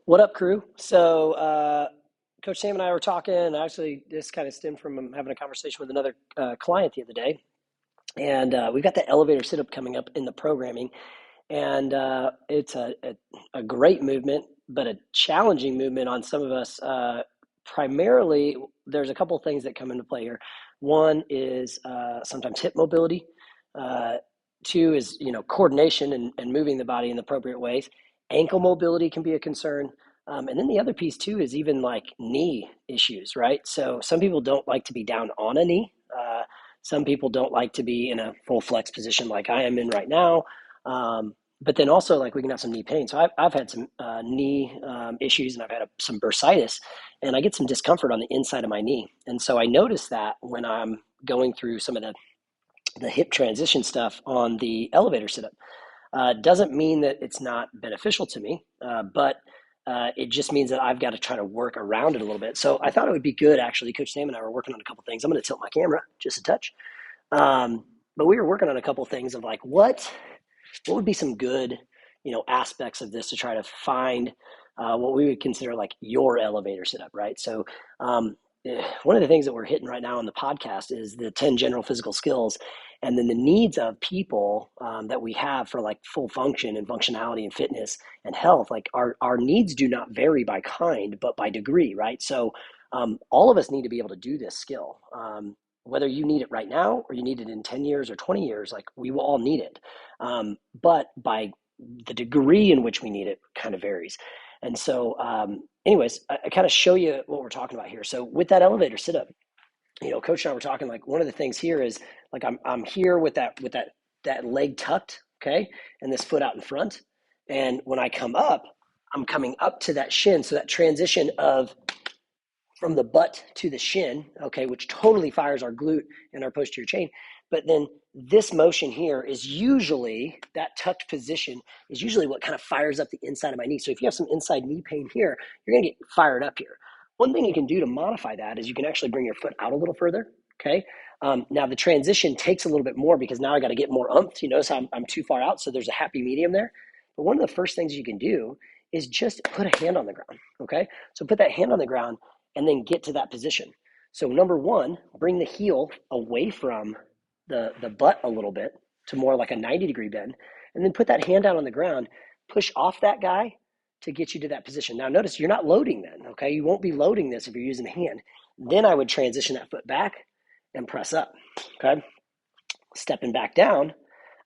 What up, crew? Coach Sam and I were talking. Actually, this kind of stemmed from having a conversation with another client the other day. We've got the elevator sit up coming up in the programming. It's a great movement, but a challenging movement on some of us. Primarily, there's a couple of things that come into play here. One is sometimes hip mobility. Uh, Two is coordination and moving the body in the appropriate ways. Ankle mobility can be a concern. And then the other piece too is even like knee issues, right? So some people don't like to be down on a knee. Some people don't like to be in a full flex position like I am in right now. But then also like we can have some knee pain. So I've had some knee issues, and I've had some bursitis, and I get some discomfort on the inside of my knee. And so I notice that when I'm going through some of the hip transition stuff on the elevator sit up. Doesn't mean that it's not beneficial to me, but it just means that I've got to try to work around it a little bit. So I thought it would be good, actually. Coach Sam and I were working on a couple things. I'm going to tilt my camera just a touch. But we were working on a couple things of like what would be some good, aspects of this to try to find what we would consider like your elevator sit up, right? So one of the things that we're hitting right now on the podcast is the 10 general physical skills, and then the needs of people that we have for like full function and functionality and fitness and health. Like our needs do not vary by kind, but by degree, right? So all of us need to be able to do this skill. Whether you need it right now or you need it in 10 years or 20 years, like we will all need it. But by the degree in which we need it kind of varies. And so, anyways, I kind of show you what we're talking about here. So with that elevator sit up, Coach and I were talking, like one of the things here is like I'm here with that leg tucked, okay, and this foot out in front. And when I come up, I'm coming up to that shin. So that transition of from the butt to the shin, okay, which totally fires our glute and our posterior chain. But then this motion here is usually, that tucked position is usually what kind of fires up the inside of my knee. So if you have some inside knee pain here, you're going to get fired up here. One thing you can do to modify that is you can actually bring your foot out a little further, okay? Now the transition takes a little bit more because now I got to get more umph. You notice how I'm too far out, so there's a happy medium there. But one of the first things you can do is just put a hand on the ground, okay? So put that hand on the ground and then get to that position. So number one, bring the heel away from the butt a little bit to more like a 90-degree bend, and then put that hand down on the ground, push off that guy to get you to that position. Now notice you're not loading then, okay? You won't be loading this if you're using the hand. Then I would transition that foot back and press up, okay? Stepping back down,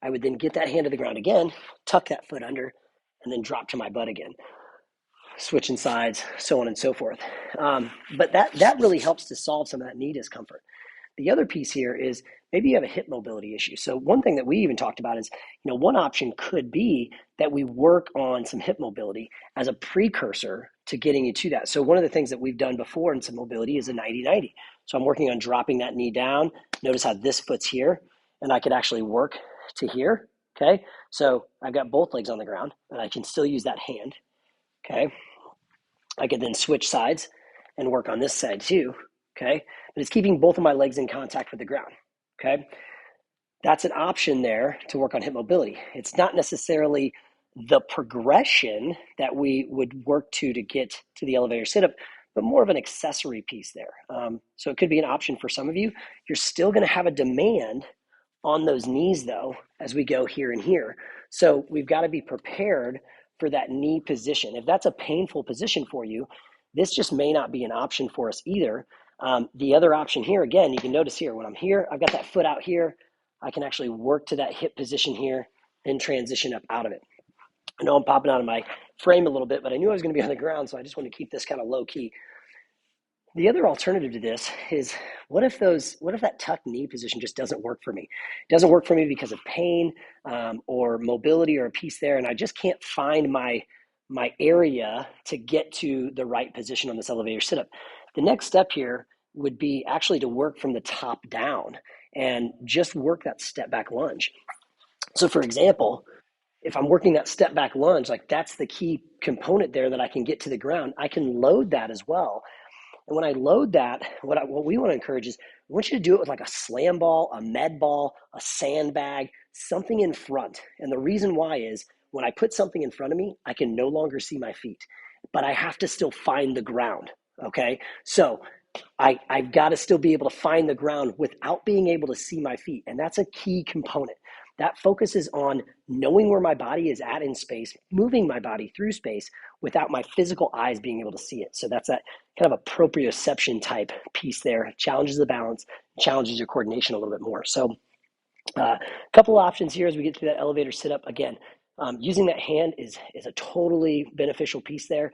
I would then get that hand to the ground again, tuck that foot under, and then drop to my butt again, switching sides, so on and so forth. But that really helps to solve some of that knee discomfort. The other piece here is maybe you have a hip mobility issue. So one thing that we even talked about is, one option could be that we work on some hip mobility as a precursor to getting you to that. So one of the things that we've done before in some mobility is a 90-90. So I'm working on dropping that knee down. Notice how this foot's here, and I could actually work to here, okay? So I've got both legs on the ground, and I can still use that hand, okay? I could then switch sides and work on this side too, okay? But it's keeping both of my legs in contact with the ground, okay? That's an option there to work on hip mobility. It's not necessarily the progression that we would work to get to the elevator sit-up, but more of an accessory piece there. So it could be an option for some of you. You're still going to have a demand on those knees, though, as we go here and here. So we've got to be prepared for that knee position. If that's a painful position for you, this just may not be an option for us either. The other option here, again, you can notice here, when I'm here, I've got that foot out here. I can actually work to that hip position here and transition up out of it. I know I'm popping out of my frame a little bit, but I knew I was going to be on the ground, so I just want to keep this kind of low key. The other alternative to this is what if that tucked knee position just doesn't work for me? It doesn't work for me because of pain or mobility or a piece there, and I just can't find my area to get to the right position on this elevator sit-up. The next step here would be actually to work from the top down and just work that step back lunge. So for example, if I'm working that step back lunge, like that's the key component there that I can get to the ground, I can load that as well. And when I load that, what we want to encourage is we want you to do it with like a slam ball, a med ball, a sandbag, something in front. And the reason why is when I put something in front of me, I can no longer see my feet, but I have to still find the ground. Okay. So I've got to still be able to find the ground without being able to see my feet. And that's a key component. That focuses on knowing where my body is at in space, moving my body through space without my physical eyes being able to see it. So that's that kind of a proprioception type piece there. It challenges the balance, challenges your coordination a little bit more. So a couple of options here as we get through that elevator sit up. Again, using that hand is a totally beneficial piece there.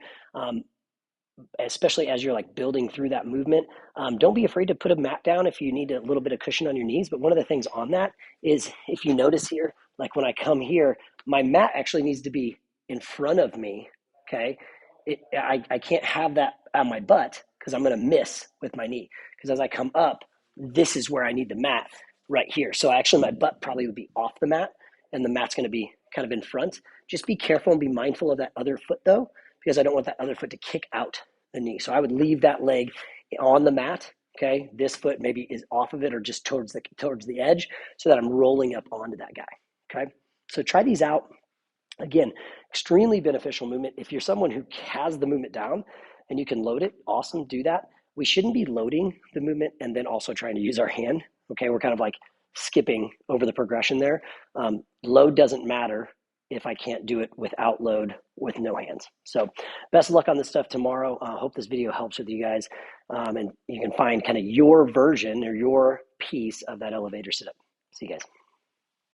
Especially as you're like building through that movement. Don't be afraid to put a mat down if you need a little bit of cushion on your knees. But one of the things on that is, if you notice here, like when I come here, my mat actually needs to be in front of me. Okay. I can't have that on my butt because I'm going to miss with my knee. Because as I come up, this is where I need the mat right here. So actually my butt probably would be off the mat and the mat's going to be kind of in front. Just be careful and be mindful of that other foot though, because I don't want that other foot to kick out the knee. So I would leave that leg on the mat. Okay. This foot maybe is off of it or just towards the edge so that I'm rolling up onto that guy. Okay. So try these out. Again, extremely beneficial movement. If you're someone who has the movement down and you can load it, awesome, do that. We shouldn't be loading the movement and then also trying to use our hand. Okay. We're kind of like skipping over the progression there. Load doesn't matter if I can't do it without load with no hands. So best of luck on this stuff tomorrow. Hope this video helps with you guys. And you can find kind of your version or your piece of that elevator sit up. See you guys.